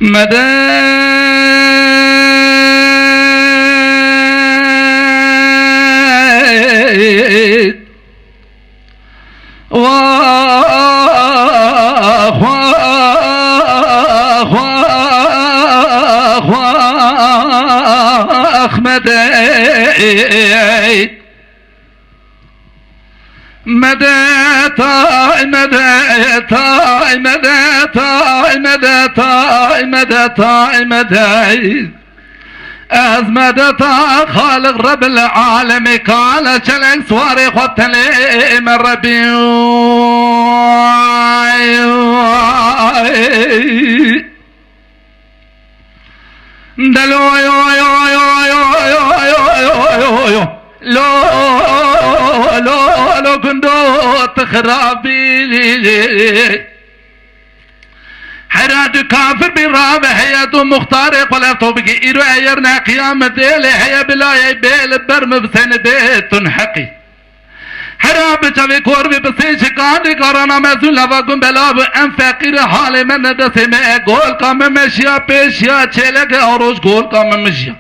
مدد واخ مدد مدد تاي مدد تاي مدد تاي مدد تاي مدد تاي مدد از مدد خالق رب العالم قال چلنگ سواري خود تلي من ربي دلو يو يو يو يو يو يو يو لو لو لو كندو تخرابي حراد كافر برام حياته مختارق ولا توبقي إيرو أيرنا قيامة ديلي حيا بلاي بيل برم بسن بيت حقي حرام بچوي كوربي بسي شكاني كورونا مزول لفاقم بلاب ام فقير حال من ندسي میں گول کام مشیا پیشیا چلک اوروش گول کام مشیا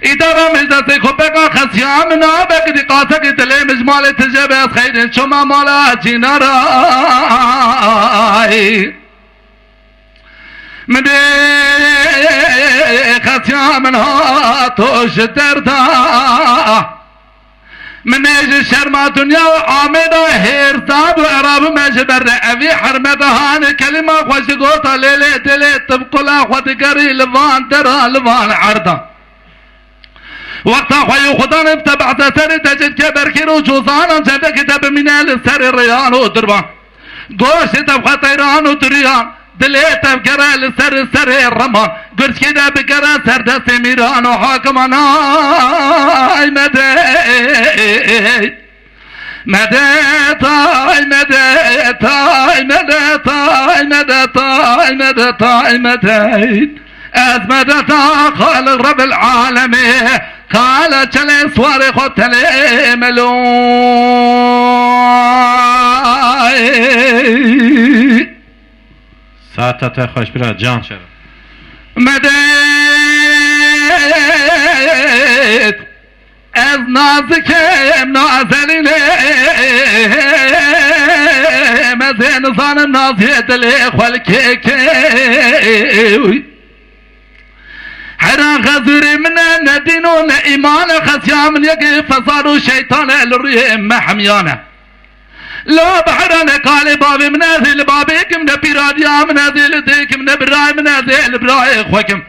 ادارة مجدسي خبقا خسيام نابك دي قاسك دلي مجمال تجيب خير شما مالا جينا راي مدي خسيام ناتوش دردا من اجي شرما دنيا وعامدا هير صاب وعراب مجبر ابي حرمتهان كلمة خوش قوتا ليلي دلي تبقلا خودقري لفان درا لفان عرضا وقتا خوي خدان ابتبعت سر تجد كبر كيرو جوزانا جد كتب من السر الريان ودربان قوش تبقى طيران ودريان دلي تبقى السر السر الرمان قرش كده بقرا سر دست ميران وحاكمانا مدى مدى تاي مدى تاي مدى تاي مدى تاي مدى تاي مدى از مدى خالق رب العالمين قال چلے سوارے خود تلے ملوائے ساعتت خوش برا جان شد مدد از نازکم نازلینه مزین زانم نازی دلی خلکه که حرا غزوري من ندينون إيمان خسيام يقي فصاروا شيطان الريم محميانه لو بحرنا قال بابي منازل بابيكم نبيراديا منازل ديكم نبراي منازل براي خوكم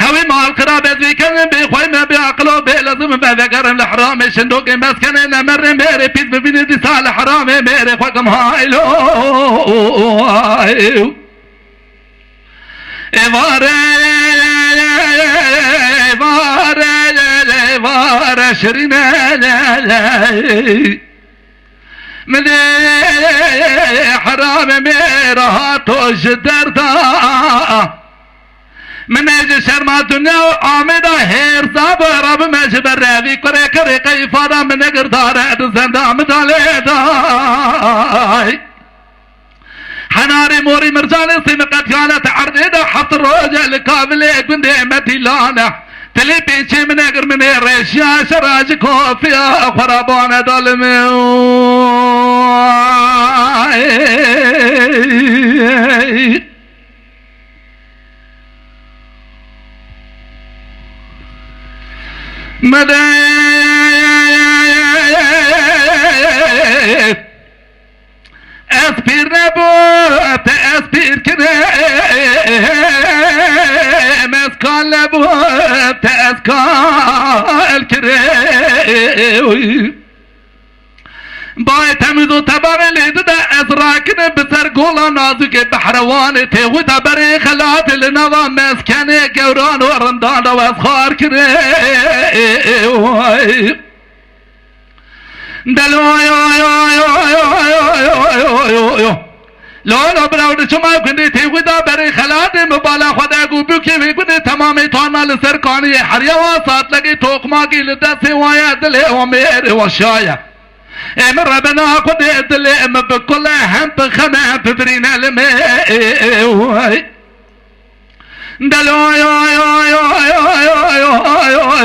هوي مال قرابة ذيكن بخوي ما بيعقلو بلازم بذكرم الحرام شندوق مسكن نمر ميري بيت ببين دي سال حرام ميري خوكم هايلو وار شرين من حرام ميرها توش دردا من اجي شرما دنيا وعامدا هير صاب رب مجبر رابي كري كري قيفادا من قردار زندا مدالي حناري موري مرجاني سمقت كانت عرضي حط الرجل كامل كندي مدلانا تلي بيشي من اقر من ريشيا شراج كوفيا خرابانا ظلمي مدى اسبير نبوت اسبير كريم اسكال نبوت اسكال كريم باي تميدو تبغي لدى ازراكن بسر قولا نازك بحروان تيو تبري خلات لنظام مسكني قوران ورندان واسخار كريم دلو يو يو يو يو يو يو يو لو براود شما كني تيغدا بري خلات مبالا خدا کو بكي وي كني تمام تونا لسر كاني حريا واسات لگي توقما کی لدا سوايا دل و مير وشايا امر ربنا قد دل ام بكل هم بخنا فبرينا لما دلو يو يو يو يو يو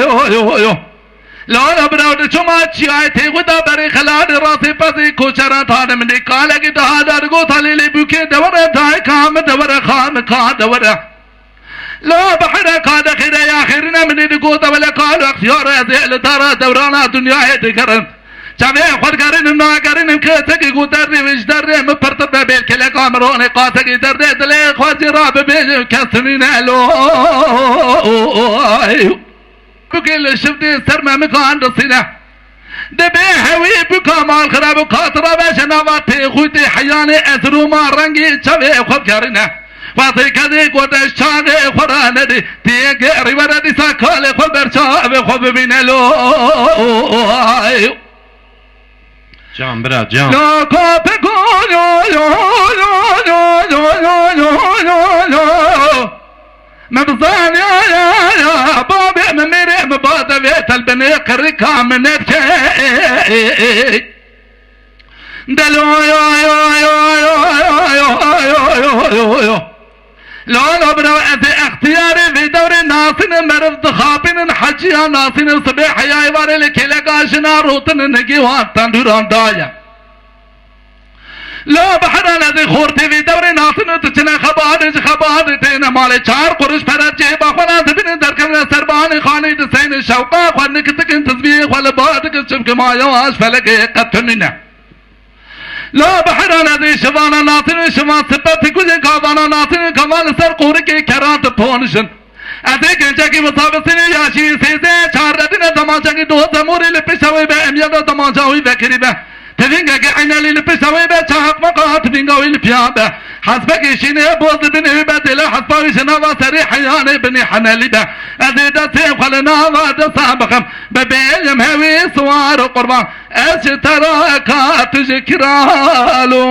يو يو يو لا براود شما چیای تی خدا بری خلاد راسی پسی کوچرا تان من کاله کی دهادار گو تھالی لی بوکے دوره دای کام دوره خام کا دوره لا بحر كاد خير يا خيرنا من القوت ولا قال اختيار ذل ترى دورانا دنيا تكرن جميع خود كرن نا كرن كتك قدر وجدر مبرتب بالكل كامرون قاتك در دل خود راب بين كسرين لو بكل شفتي سر ما مكان رصينا دبي هوي بكمال خراب قاطره بشنوات خوتي حياني اثرو ما رنگي چوي خود كرنا واسه کدی گودش چانه خورانه دی دیگه ریوره دی سکال خود برچاوه خوب بینلو جان برا جان لو کاپ کن مبزان یا بابی ممیره مبادوه تلبنی قرکا منت دلو یو لا برو اختياري في دور ناصن مرض خابن حجيا ناصن صبيح يا يوار لكيلكاشنا روتن نجيوان تندوران دايا لا بحرنا ذي خورتي في دور ناصن تجنا خبار تينا مالي چار قرش فرد جيبا خوانا تبين دركمنا سربان خاني تسين شوقا خوانك تكن تسبيح والبادك الشبك ما يواش فلك قتلنا لا بحرنا ذي شوانا ناطن شما سبت كل كوانا ناطن كمال سر قورك كرات پونشن اذا كنجا کی مصابسن یاشی سیزه چار دین دماجا کی دو زمور لپسوی به امیاد دماجا وی بکری به تفینگا کی عین لپسوی به چاق مقات بینگاوی لپیا به حسبك شنو بوز بن بدل حسباوي شنو سري حيان بن حنالي به اذا دسي خلنا ما دسابخم ببيل مهوي سوار قربان اش تراكات ذكرالو